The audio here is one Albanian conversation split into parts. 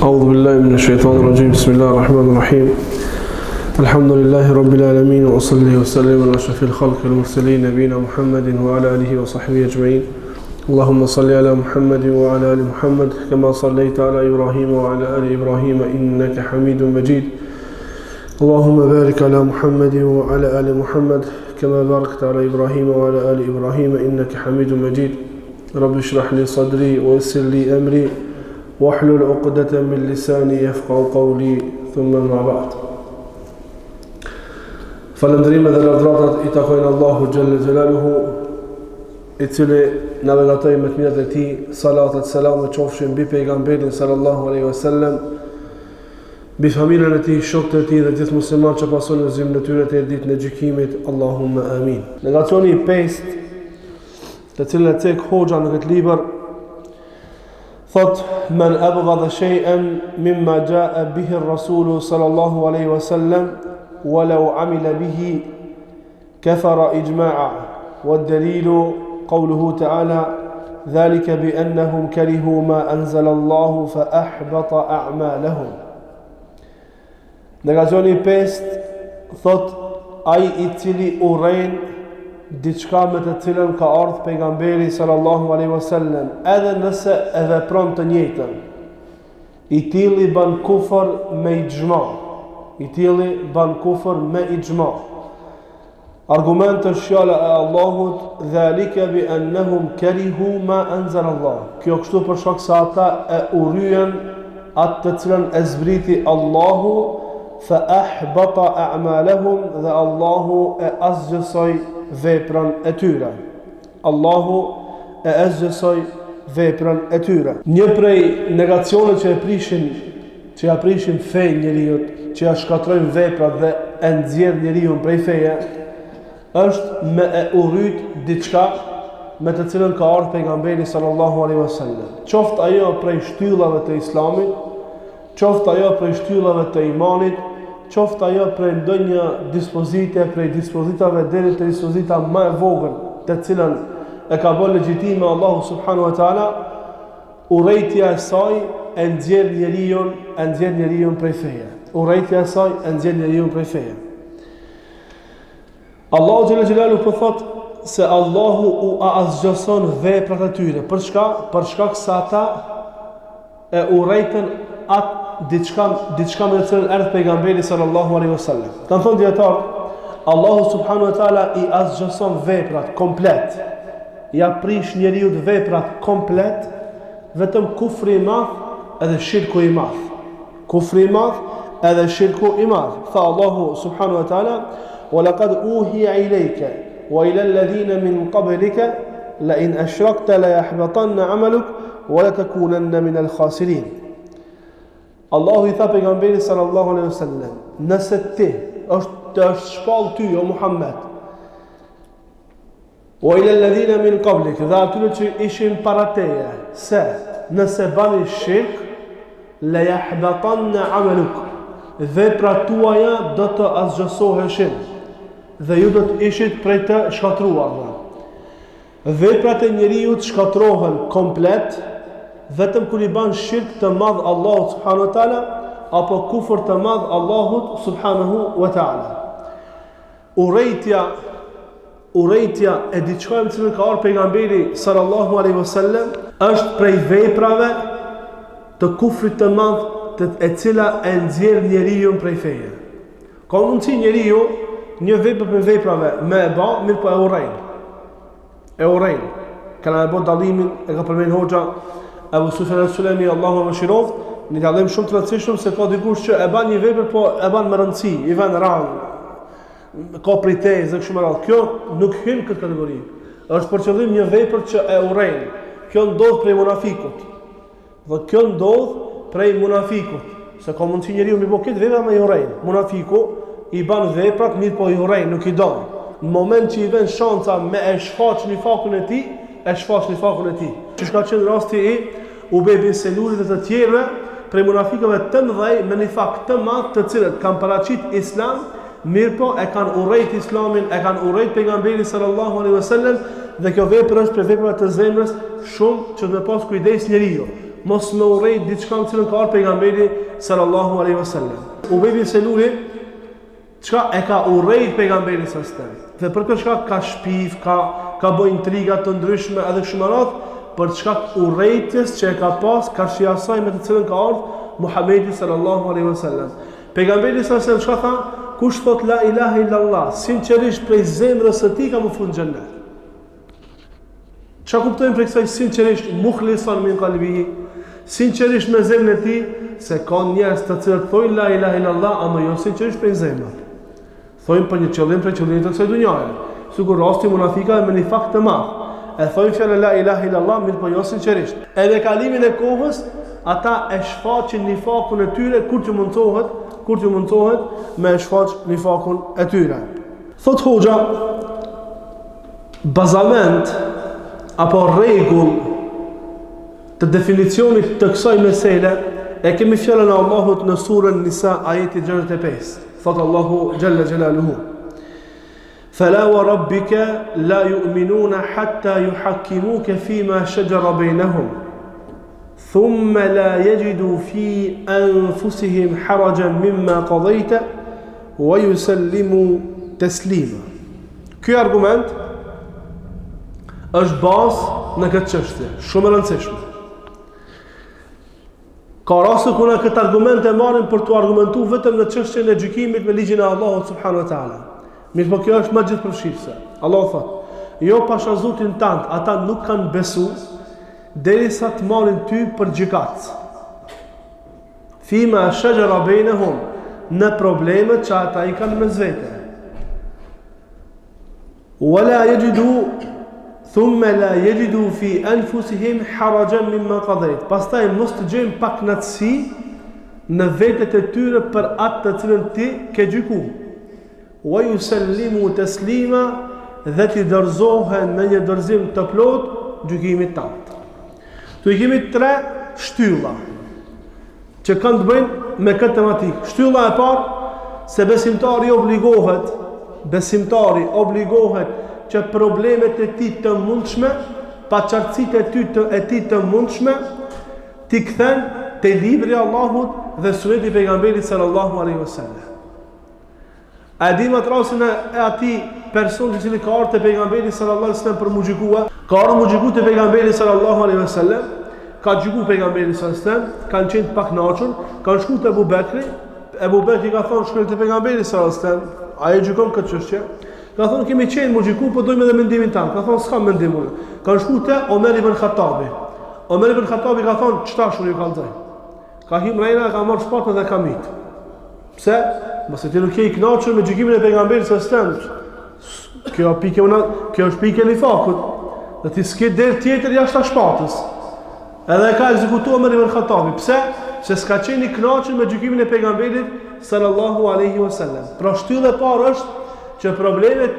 أعوذ بالله من الشيطان الرجيم بسم الله الرحمن الرحيم الحمد لله رب العالمين وأصلي وسلم على أشرف الخلق المرسلين نبينا محمد وعلى آله وصحبه أجمعين اللهم صل على محمد وعلى آل محمد كما صليت على إبراهيم وعلى آل إبراهيم إنك حميد مجيد اللهم بارك على محمد وعلى آل محمد كما باركت على إبراهيم وعلى آل إبراهيم إنك حميد مجيد رب اشرح لي صدري ويسر لي أمري واحلل عقدة من لساني يفقهوا قولي ثم ما بعد Falëndërime dhe lavdratat I takojnë Allahu Gjelle Gjelaluhu I cili navigatoj me të mirët e ti salatat selam e qofshin bi pejgamberin sallallahu aleyhi wa sallam bi familjen e ti, shokët e ti dhe gjithë musliman që pason në zimë në tyre të ditë në gjykimit Allahumma amin. Negacioni I pestë të cilën e cek hoxha në këtë libër thot men abghada shay'an mimma jaa bihi ar-rasul sallallahu alaihi wasallam walau amila bihi kafara ijma'a wad-dalil qawluhu ta'ala dhalika bi annahum karihu ma anzala Allah fa ahbata a'malahum. Negacioni 5 thot ai I cili urren diçka me të cilën ka ardhur pejgamberi sallallahu alaihi wasallam edhe nëse e vepron të njëjtën I tilli ban kufër me ijma I tilli ban kufër me ijma argument është fjala e Allahut dhalika bi annahum karihu ma anzala Allah kjo kështu për shkak se ata e urryen atë të cilën e zbriti Allahu fa ahbata a'malahum dhe Allahu e azgjësoi veprën e tyre. Allahu e azgjësoi veprën e tyre. Një prej negacioneve që ja prishin fen njeriut, që ja shkatrojnë veprat dhe e nxjerr njeriu prej feje, është me e urryt diçka me të cilën ka ardhur pejgamberi sallallahu alaihi wasallam. Qoftë ajo prej shtyllave të Islamit, qoftë ajo prej shtyllave të imanit, qoftë ajo prej ndonjë dispozite, prej dispozitave deri te dispozita më e vogël, të cilën e ka bërë legjitime Allahu subhanahu wa taala, urrejtja e saj e nxjerr njeriu prej feje. Urrejtja e saj e nxjerr njeriu prej feje. Allahu xhalla xhelalu po thot se Allahu u azgjëson veprat e tyre. Për çka? Për shkak se ata e urrejtën atë diçka me të cilën erdhi pejgamberi sallallahu alaihi wasallam. Kan thonë dietar, Allahu subhanahu wa taala I azgjëson veprat komplet. Ja prish njeriu të veprat komplet, vetëm kufri I madh edhe shirku I madh. Kufri I madh edhe shirku I madh. Tha Allahu subhanahu wa taala: "Wa laqad uhiya ilayka wa ila alladhina min qablika la in ashrakta la yahbatanna 'amaluk wa la takunanna min al-khasirin." Allahu I tha pejgamberit sallallahu alaihi wasallam, nëse ti është shpall ty o Muhammed, o ila alladhina min qablik, dhe atyre që ishin para teje, se nëse bani shirk, la yahbatanna 'amaluk, veprat tuaja do të azgjësoheshin dhe ju do të ishit prej të shkatruarve. Veprat e njeriu të shkatrohen komplet vetëm kur I ban shirk të madh Allahut subhanahu wa taala apo kufër të madh Allahut subhanahu wa taala. Urrejtja e diçka me cilën ka ardhur pejgamberi sallallahu alaihi wasallam është prej veprave të kufrit të madh e cila e nxjerr njeriu prej feje. Ka mundsi njeriu një vepër për veprave me e bë, mirë po e urrejn. Kana e bë dallimin e ka përmend hoxha Abu Sufjan al-Sulami Allahu më shiroft, një dallim shumë të rëndësishëm se ka dikush që e ban një vepër po e ban me rëndësi, I vën rang, ka pritezë kështu me radhë. Kjo nuk hyn këtë kategori. Është për qëllim një vepër që e urren. Kjo ndodh prej munafikut. Dhe kjo ndodh prej munafikut, se ka mundsi njeriu me bëkët vepra me urren. Munafiku I ban veprat mirë po I urren, nuk I don. Në moment që I vën shanca me e shfaq në fakun e tij, e shfaq në fakun e tij. Që ka qenë rasti I Ubej bin Selulit dhe të tjerëve prej munafikëve të mëdhej me një fakt të madh të cilët kanë paraqit Islam, mirë po e kanë urrejt Islamin, e kanë urrejt pejgamberin sallallahu alaihi wasallam dhe kjo vepër është për veprave të zemrës shumë që të pas kujdes njeriu. mos me urrejt diçka në cilën ka ardhur pejgamberi sallallahu alaihi wasallam. Ubej bin Seluli çka e ka urrejt pejgamberin sallallahu alaihi wasallam. Dhe për këtë shkak ka shpif, ka bëj intriga të ndryshme edhe kështu me radhë, për shkak urrejtjes që e ka pas karshia saj me të cilën ka ardhur Muhamedi sallallahu alaihi wasallam. Pejgamberi sallallahu alaihi wasallam çka tha? Kush thot la ilaha illallah, sinqerisht prej zemrës së tij ka më fund në xhennet. Çka kuptojmë për kësaj sinqerisht mukhlisan min qalbihi, sinqerisht me zemrën e tij, se ka njerëz të cilët thojnë la ilaha illallah, ama jo sinqerisht prej zemrës. Thojnë për një qëllim për qëllimin e kësaj dunjaje. Sikur rasti munafikave me një fakt të madh. E thojnë fjalën la ilaha illallah, mirë po jo sinqerisht. Edhe kalimin e kohës, ata e shfaqin nifakun e tyre kur që mundsohet me shfaq nifakun e tyre. Thot hoxha, bazament apo rregull të definicionit të kësaj mesele e kemi fjalën e Allahut në surën Nisa ajeti 65. Thot Allahu jalla jalaluhu: فلا وربك لا يؤمنون حتى يحكموك فيما شجر بينهم ثم لا يجدوا في أنفسهم حرجا مما قضيت ويسلموا تسليما. Ky argument është bazë në këtë çështje, shumë e rëndësishme. Ka raste kur na këtë argument e marrin për të argumentuar vetëm në çështjen e gjykimit me ligjin e Allahut subhanahu wa taala. Mirë, po kjo është më gjithëpërfshirëse. Allah thot: jo pasha Zotin tant, ata nuk kanë besu derisa të marrin ty për gjykat. Fima shajara bainahum, në problemet që ata i kanë mes vete. Wala yajidu thumma la yajidu fi anfusihim harajan mimma qadayt. Pastaj mos të gjejnë paknatësi në vetet e tyre për atë të cilën ti ke gjykuar. Wa yusallimu taslima, dhe ti dorëzohen me një dorëzim të plot gjykimit tant. Tu i kemi 3 shtylla që kanë të bëjnë me këtë tematikë. Shtylla e parë, se besimtari obligohet që problemet e tij të mundshme, paqartësitë e tij të mundshme, ti kthen te libri i Allahut dhe suneti i pejgamberit sallallahu alaihi wasallam. A dim atë rastin e atij personi i cili ka ardhur te pejgamberi sallallahu alaihi wasallam për mu gjykua, ka ardhur mu gjyku te pejgamberi sallallahu alaihi wasallam, ka gjyku pejgamberi sallallahu alaihi wasallam, kanë qenë të pakënaqur, kanë shkuar te Abu Bekri ka thonë shkruaj te pejgamberi sallallahu alaihi wasallam, ai gjykon këtë çështje. Ka thonë kemi qenë mu gjyku, po dojmë edhe mendimin tan. Ka thonë s'kam mendim unë. Kanë shkuar te Omer ibn Khattabi. Omer ibn Khattabi ka thonë ç'ta shuri ju kallzoj. Ka him rejna, ka marrë shpatën dhe ka mit. Pse? Mos e ti nuk je i kënaqur me gjykimin e pejgamberit sallallahu alaihi wasallam. Kjo është pikë e nifakut. Dhe ti s'ke der tjetër jashtë shpatës. Edhe ka ekzekutuar Omer ibn Khattabi. Pse? Se s'ka qenë i kënaqur me gjykimin e pejgamberit sallallahu alaihi wasallam. Pra shtylla e parë është që problemet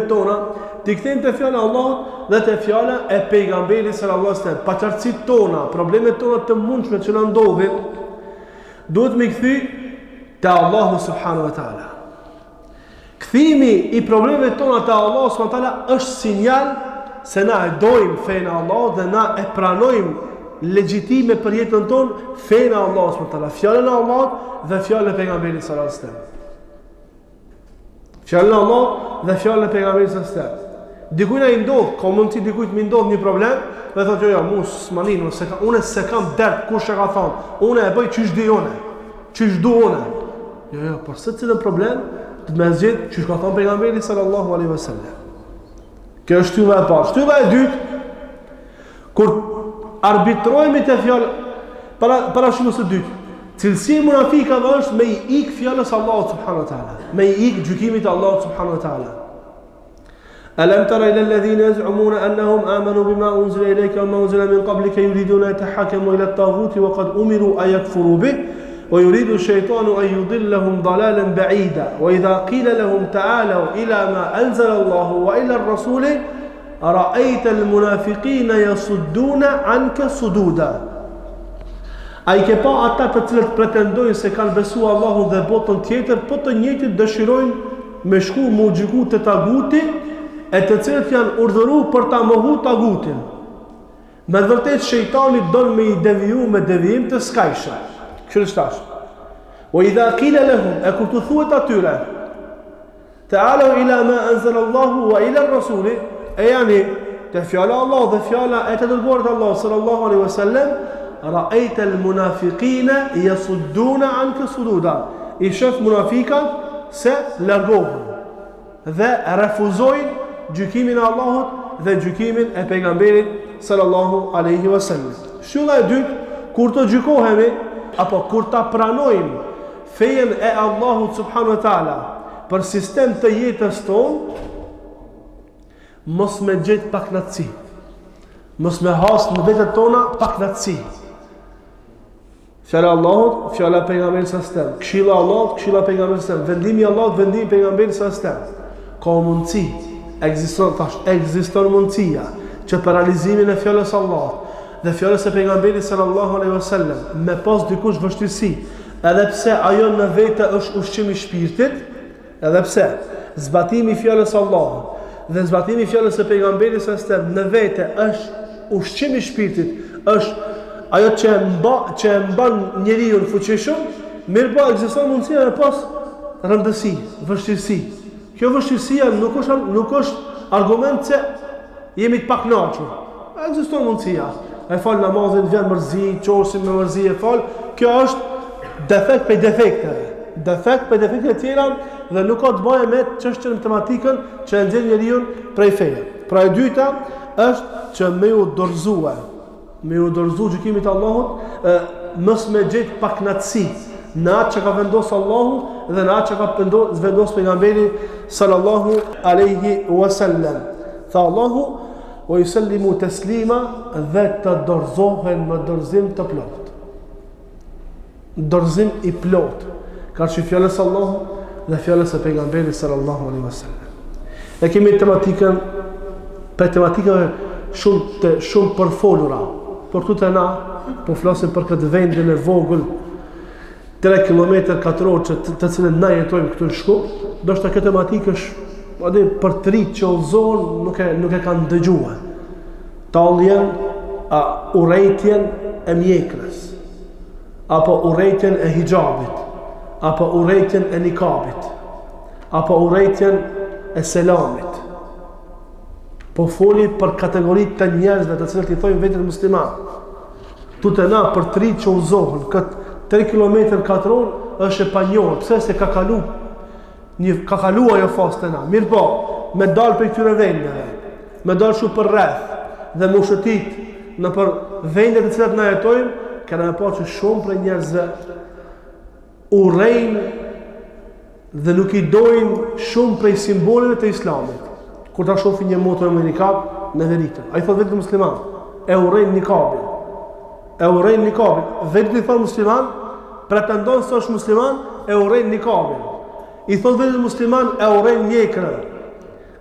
tona ti kthejmë te fjala e Allahut dhe te fjala e pejgamberit sallallahu alaihi wasallam. Paqartësitë tona, problemet tona të mundshme që na ndodhin, duhet me kthy te Allahu subhanahu wa taala. Kthimi i problemeve tona te Allahu subhanahu wa taala është sinjal se na e dojmë fenë e Allahut dhe na e pranojmë legjitime për jetën tonë fenë e Allahut subhanahu wa taala, fjalën e Allahut dhe fjalën e pejgamberit sallallahu alaihi wasallam. Fjalën e Allahut dhe fjalën e pejgamberit sallallahu alaihi wasallam. Dikujt ai ndodh, ka mundsi dikujt më ndodh një problem, dhe thotë jo, mos s'manin, unë se kam dert, kush e ka thonë? Unë e bëj çish di unë. Çish du unë. Jo, por se cilën problem të më zgjedh çish ka thonë pejgamberi sallallahu alaihi wasallam. Kjo është shtylla e parë. Shtylla e dytë, kur arbitrojmë të fjalë para shumës së dytë, cilësia e munafikave është me i ik fjalës Allahut subhanahu wa taala, me i ik gjykimit Allahut subhanahu wa taala. ألم تر إلى الذين يزعمون أنهم آمنوا بما أنزل إليك وما أنزل من قبلك يريدون أن يتحاكموا إلى الطاغوت وقد أمروا أن يكفروا به ويريد الشيطان أن يضلهم ضلالا بعيدا وإذا قيل لهم تعالوا إلى ما أنزل الله وإلى الرسول أرأيت المنافقين يصدون عنك صدودا. A i ke pa ata të cilët pretendojnë se kanë besu Allahu dhe botën tjetër, po të njëjtit dëshirojnë me shku mu gjyku të taguti, e të cilët janë urdhëruar për ta mohu tagutin. Me vërtet shejtani don me I deviju me devijim të skajshëm. Kështu thash. O idha qila lahum, e kur të thuhet atyre, ta'alu ila ma anzala Allahu wa ila ar-rasul, e yani te fjala Allah dhe fjala e të dërguarit Allah sallallahu alaihi wasallam, ra'aita al-munafiqina yasudduna anka sududa. I shef munafikat se largohen dhe refuzojnë gjykimin e Allahut dhe gjykimin e pejgamberit sallallahu alaihi wasallam. Shtylla e dytë, kur të gjykohemi apo kur ta pranojmë fejen e Allahut subhanahu wa taala për sistem të jetës tonë, mos me gjetë paknatësi, mos me hasë në vetët tona paknatësi. Fjala Allahut, fjala pejgamberit sallallahu alaihi wasallam, këshilla Allahut, këshilla pejgamberit sallallahu alaihi wasallam, vendimi Allahut, vendimi pejgamberit sallallahu alaihi wasallam. Ka mundësi, ekziston mundësia që për realizimin e fjallës Allahut dhe fjallës e pejgamberit sallallahu alaihi wasallam me pas dikush vështirësi, edhe pse ajo në vete është ushqim I shpirtit, edhe pse zbatimi I fjallës Allahut dhe zbatimi I fjallës e pejgamberit sallallahu alaihi wasallam në vete është ushqim I shpirtit, është ajo që e mban njeriu në fuqishëm, mirëpo ekziston mundësia me pas rëndësi, vështirësi. Kjo vështirësia nuk është argument se jemi të paknaqur. Ekziston mundësia. E fal namazin, vjen mërzi, qorsim me mërzi e fal. Kjo është defekt për defekteve. Defekt për defekte tjera dhe nuk ka të bëjë me çështjen matematikën që e nxjerr njeriu prej feje. Pra e dyta është që me u dorëzu gjykimit të Allahut, mos me gjetë paknatësi në atë që ka vendosur Allahu dhe në atë që ka vendosur pejgamberi sallallahu alaihi wasallam. Tha Allahu, wa yusallimu taslima, dhe të dorëzohen me dorëzim të plot. Dorëzim I plot. Ka që fjallës Allahu dhe fjallës e pejgamberit sallallahu alaihi wasallam. E kemi tematikën, për tematikëve shumë përfolura. Por këtu na po flasim për këtë vendin e vogël 3 km katror të cilën na jetojmë këtu në Shkup. Do shta këtë tematikë është për të rit që udhëzohen nuk e kanë dëgjuar. Talljen, urrejtjen e mjekrës, apo urrejtjen e hijabit, apo urrejtjen e nikabit, apo urrejtjen e selamit. Po foli për kategoritë të njerëzve të cilët I thojnë vetë musliman. Tu të na për të rit që udhëzohen, këtë 3 km katror është e panjohur. Pse se ka kaluar ajo fazë të na. Mirë po, me dalë për këtyre vendeve, me dalë shumë për rreth dhe më shëtit në për vendet të cilat na jetojmë, kena me pa që shumë për njerëzve urrejnë dhe nuk I dojnë shumë prej simboleve të Islamit. Kur ta shohin një motor me nikab, në veritën. Ai thot vetë musliman, e urrejnë nikabin. E urrejnë nikabin. Vetë I thot musliman, pretendon se është musliman, e urrejnë nikabin. I thot vetë musliman, e urrejnë mjekrën.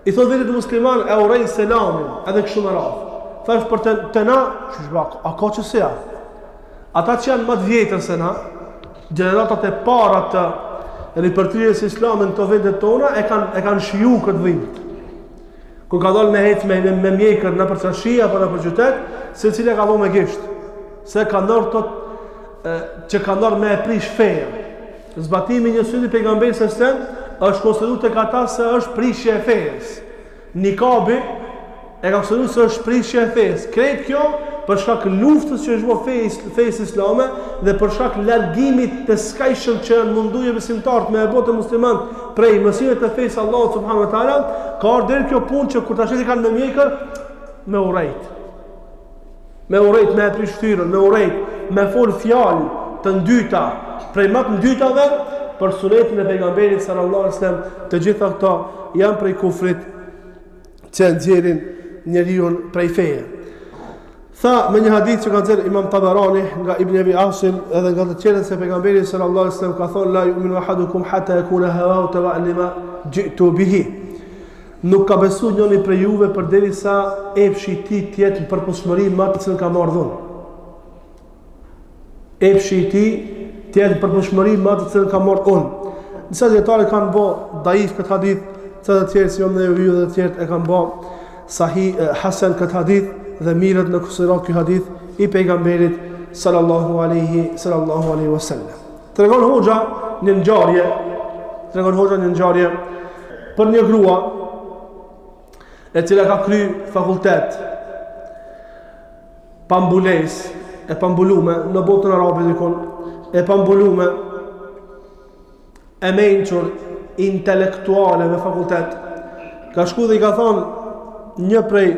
I thot vetë musliman, e urrejnë selamin, edhe kështu me radhë. Thash për të na, a ka që se ja? Ata që janë më të vjetër se na, gjeneratat e para të ripërtrirjes Islamin të vendet tona, e kanë shiju këtë vend. Kur ka dalë me hec me mjekër në për çarshia apo në për qytet, secili ka dhënë me gisht. Se ka ndorë që ka ndorë me e prish feja. Zbatimi një sunni pejgamberit është konsideruar tek ata se është prishje e fejes. Nikabi e ka konsideruar se është prishje e fejes. Krejt kjo për shkak luftës që është bërë fejës islame dhe për shkak largimit të skajshëm që munduje besimtarët me e botë musliman prej mësimeve të fejës Allahu subhanahu wa taala, ka ardhur deri kjo punë që kur tash I kanë me mjekër, me urrejt. Me urrejt, me prish fytyrën, me urrejt, me fol fjalë të ndyta, prej më të ndytave për sunetin e pejgamberit sallallahu alaihi wasallam. Të gjitha këto janë prej kufrit që nxjerrin njeriu prej feje. Tha me një hadith që ka nxjerrë Imam Tabarani nga Ibn Abi Asim edhe nga të tjerët se pejgamberi sallallahu alaihi wasallam ka thonë la yu'minu ahadukum hatta yakuna hawahu tabi'an lima ji'tu bihi. Nuk ka besuar njëri prej juve përderisa epshi I tij të jetë në përputhshmëri me atë që ka marrë dhunë. Epshi I tij të jetë në përputhshmëri me atë që ka marrë dhunë. Disa dietarë kanë bë daif këtë hadith, të tjerë si Imam Nevavi dhe të tjerë e kanë bë sahih hasan këtë hadith. dhe mirët në konsiderat ky hadith i pejgamberit sallallahu alaihi wasallam. Tregon hoxha një ngjarje për një grua e cila ka kry fakultet pambules e pambulume në botën arabe dikon, e pambulume e mençur intelektuale me fakultet, ka shku dhe i ka thonë një prej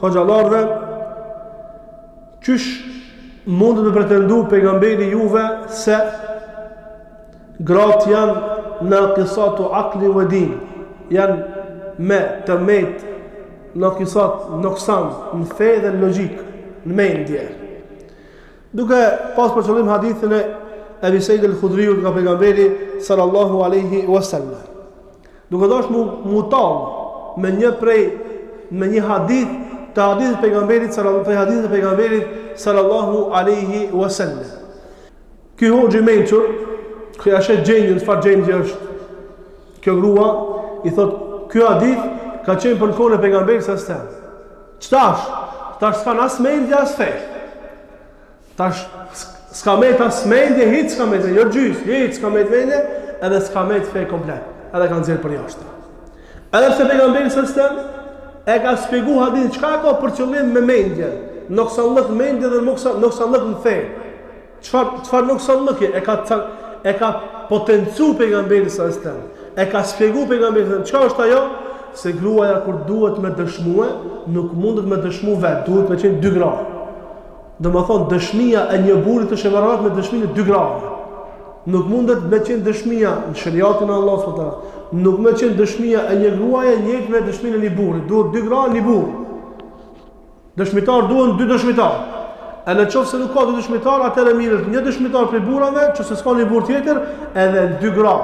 hoxhallarëve, qysh mundet me pretendu pejgamberi juve se gratë janë në kisatu akli vë din, janë me të met në kisat noksan, në fe dhe në logik, në mendje. Duke pas për qëllim hadithin e Ebi Sejid el-Khudriu nga pejgamberi sallallahu alaihi wasallam. Duke dash mu talë me një hadith të hadithit pejgamberit sallallahu alaihi wasallam. Ky hoxhi mençur, ky ashe gjendje, çfarë gjendje është kjo grua, i thot ky hadith ka qenë për kohën e pejgamberit sallallahu alaihi wasallam. Ç'tash? Tash s'ka as mendje as fe. Tash s'ka me as mendje, hiç s'ka me, jo gjys, hiç s'ka me mendje, edhe s'ka me fe komplet. Edhe kanë nxjerr për jashtë. Edhe pse pejgamberi sallallahu alaihi wasallam e ka shpjegu hadith çka ka për qëllim me mendje, noksanllëk mendje dhe noksanllëk në fe. Çfarë noksanllëki e ka potencu pejgamberi sallallahu alaihi wasallam. E ka shpjegu pejgamberi sallallahu alaihi wasallam çka është ajo, se gruaja kur duhet me dëshmue, nuk mundet me dëshmu vetë, duhet me qenë 2 gra. Domethënë dëshmia e një burri të shëvarat me dëshminë e 2 gra. Nuk mundet me qenë dëshmia në shariatin e Allahut subhanahu wa taala. Nuk me qenë dëshmia e një gruaje njëjtë me dëshminë e një burri. Duhet 2 gra, një burr. Dëshmitar duhen 2 dëshmitar. E në qoftë se nuk ka 2 dëshmitar, atëherë mirë, një dëshmitar për burrave, nëse s'ka një burr tjetër, edhe 2 gra.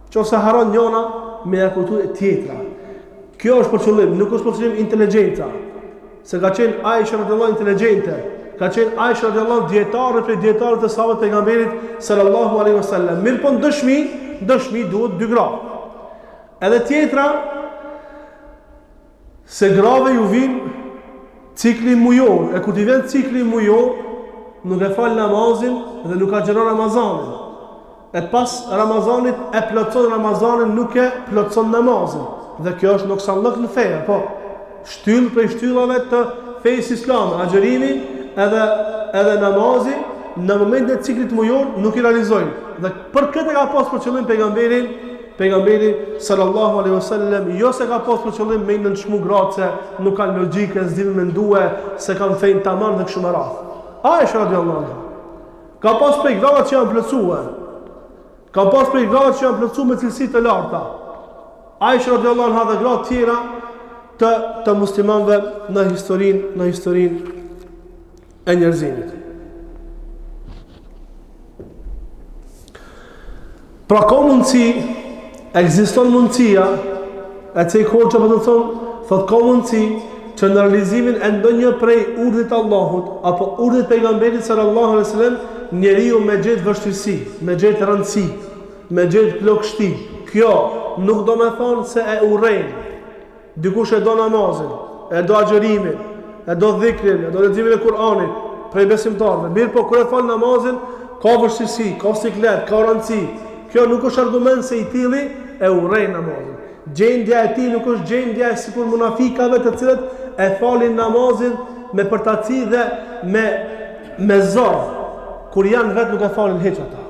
Nëse haron njëna me ja kuptu tjetra. Kjo është për qëllim, nuk është për qëllim inteligjenca. Se ka qenë Aisha radhiyallahu inteligjente, ka qenë Aisha radhiyallahu dietare për dietarët e sahabët pejgamberit sallallahu alaihi wasallam. Mirë po dëshmi duhet 2 gra. Edhe tjetra, se grave ju vin cikli mujor, e kur t'i vjen cikli mujor, nuk e fal namazin dhe nuk ka xheron Ramazanin. E pas Ramazanit e plotson Ramazanin, nuk e plotson namazin. Dhe kjo është noksanllëk në fe, po. Shtyll për shtyllave të fesë islame, agjerimi edhe namazi në momentin e ciklit mujor nuk i realizojnë. Dhe për këtë ka pas për qëllim pejgamberi sallallahu alaihi wasallam, jo se ka pas për qëllim me nënshmu gratë se nuk kanë logjike, s'din mendue se kanë fejnë tamam dhe kështu me radhë. Aisha radhiyallahu anha ka pas prej grave që janë plotësuar. Ka pas prej grave që janë plotësuar me cilësi të larta. Aisha radhiyallahu anha dhe gratë tjera të muslimanëve në historinë e njerëzimit. Pra ka mundësi, ekziston mundësia, e cej hoxha për të thonë, thot ka mundësi që në realizimin e ndonjë prej urdhit Allahut apo urdhit pejgamberit sallallahu alaihi wasallam, njeriu me gjetë vështirësi, me gjetë rëndësi, me gjetë plagështi. Kjo nuk do me thonë se e urrejnë. Dikush e do namazin, e do agjerimin, e do dhikrin, e do leximin e Kur'anit prej besimtarëve. Mirë po kur e fal namazin, ka vështirësi, ka siklet, ka rëndësi. Kjo nuk është argument se i tilli e urrejnë namazin. Gjendja e tij nuk është gjendja e sikur munafikave të cilët e falin namazin me përtaci dhe me zor. Kur janë vetë nuk e falin hiç ata.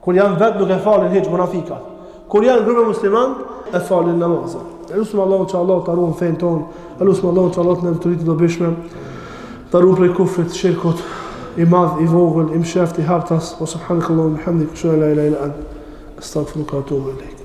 Kur janë vetë nuk e falin hiç munafikat. Kur janë grupe musliman e falin namazin. Elusëm Allahu që Allah të arruën fejnë tonë, elusëm Allahu që Allah të në vëtëritit do bishme, të arruën prej kufrit, shirkot, i madh, i vogël, i msheft, i hartas, o subhanak Allahu, bihamdik, shuna la ilaha illa ant, astaghfiruka wa atubu ilaik.